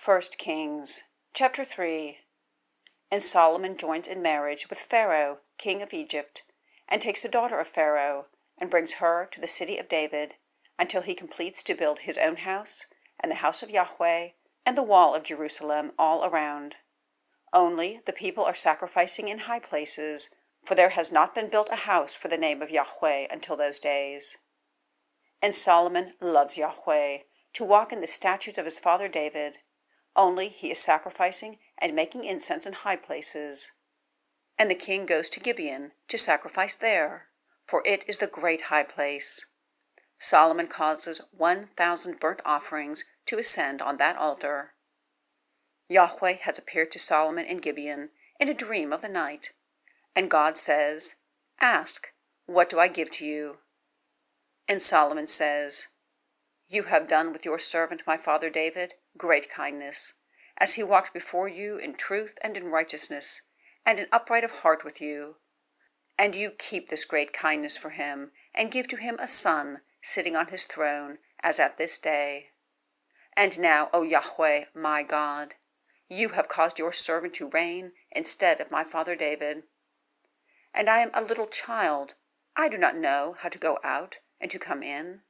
1 Kings, chapter 3. And Solomon joins in marriage with Pharaoh, king of Egypt, and takes the daughter of Pharaoh, and brings her to the city of David, until he completes to build his own house, and the house of Yahweh, and the wall of Jerusalem all around. Only the people are sacrificing in high places, for there has not been built a house for the name of Yahweh until those days. And Solomon loves Yahweh, to walk in the statutes of his father David. Only he is sacrificing and making incense in high places. And the king goes to Gibeon to sacrifice there, for it is the great high place. Solomon causes 1,000 burnt offerings to ascend on that altar. Yahweh has appeared to Solomon in Gibeon in a dream of the night, and God says, "Ask, what do I give to you?" And Solomon says, "You have done with your servant my father David great kindness, as he walked before you in truth and in righteousness, and in upright of heart with you. And you keep this great kindness for him, and give to him a son sitting on his throne, as at this day. And now, O Yahweh, my God, you have caused your servant to reign instead of my father David. And I am a little child, I do not know how to go out and to come in.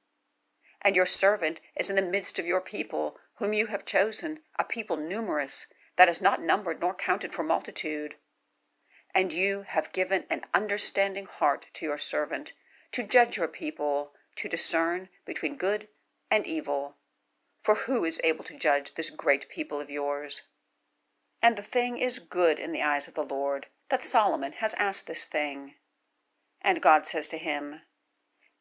And your servant is in the midst of your people, whom you have chosen, a people numerous, that is not numbered nor counted for multitude. And you have given an understanding heart to your servant, to judge your people, to discern between good and evil. For who is able to judge this great people of yours? And the thing is good in the eyes of the Lord, that Solomon has asked this thing. And God says to him,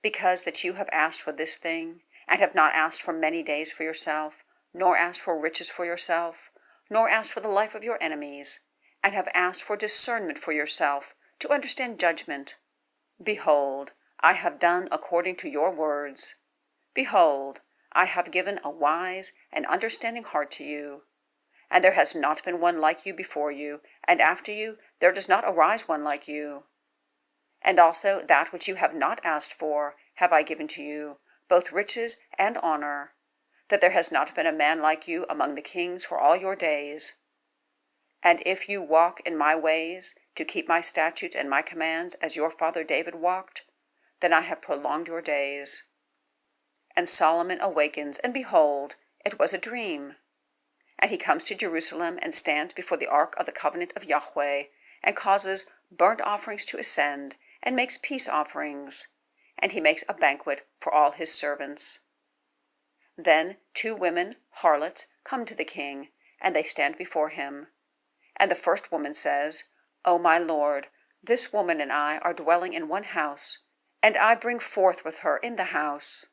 Because that you have asked for this thing, and have not asked for many days for yourself, nor asked for riches for yourself, nor asked for the life of your enemies, and have asked for discernment for yourself, to understand judgment. Behold, I have done according to your words. Behold, I have given a wise and understanding heart to you. And there has not been one like you before you, and after you there does not arise one like you. And also that which you have not asked for have I given to you, both riches and honor, that there has not been a man like you among the kings for all your days. And if you walk in my ways, to keep my statutes and my commands as your father David walked, then I have prolonged your days. And Solomon awakens, and behold, it was a dream. And he comes to Jerusalem and stands before the ark of the covenant of Yahweh, and causes burnt offerings to ascend, and makes peace offerings. And he makes a banquet for all his servants. Then 2 women, harlots, come to the king, and they stand before him. And the first woman says, O my lord, this woman and I are dwelling in one house, and I bring forth with her in the house.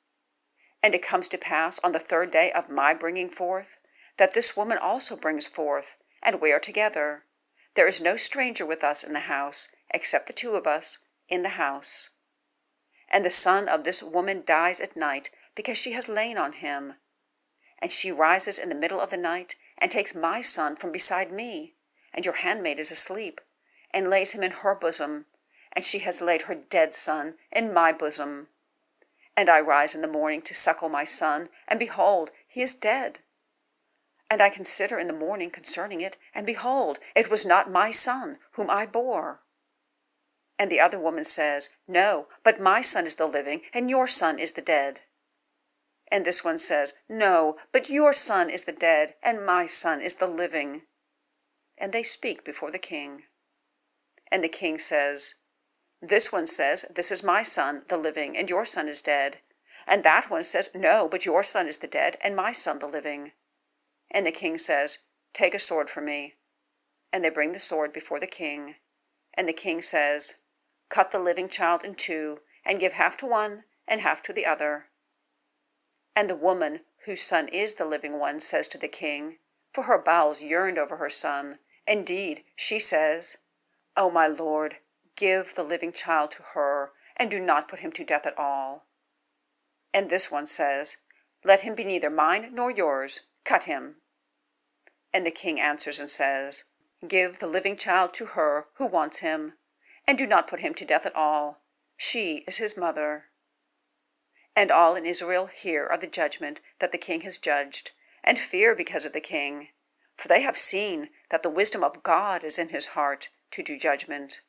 And it comes to pass on the 3rd day of my bringing forth, that this woman also brings forth, and we are together. There is no stranger with us in the house, except the 2 of us in the house. And the son of this woman dies at night, because she has lain on him. And she rises in the middle of the night, and takes my son from beside me, and your handmaid is asleep, and lays him in her bosom, and she has laid her dead son in my bosom. And I rise in the morning to suckle my son, and behold, he is dead. And I consider in the morning concerning it, and behold, it was not my son whom I bore. And the other woman says, No, but my son is the living, and your son is the dead. And this one says, No, but your son is the dead, and my son is the living. And they speak before the king. And the king says, This one says, This is my son, the living, and your son is dead. And that one says, No, but your son is the dead, and my son the living. And the king says, Take a sword for me. And they bring the sword before the king. And the king says, Cut the living child in 2, and give half to one and half to the other. And the woman, whose son is the living one, says to the king, for her bowels yearned over her son. Indeed, she says, O my lord, give the living child to her, and do not put him to death at all. And this one says, Let him be neither mine nor yours, cut him. And the king answers and says, Give the living child to her who wants him, and do not put him to death at all. She is his mother. And all in Israel hear of the judgment that the king has judged, and fear because of the king, for they have seen that the wisdom of God is in his heart to do judgment.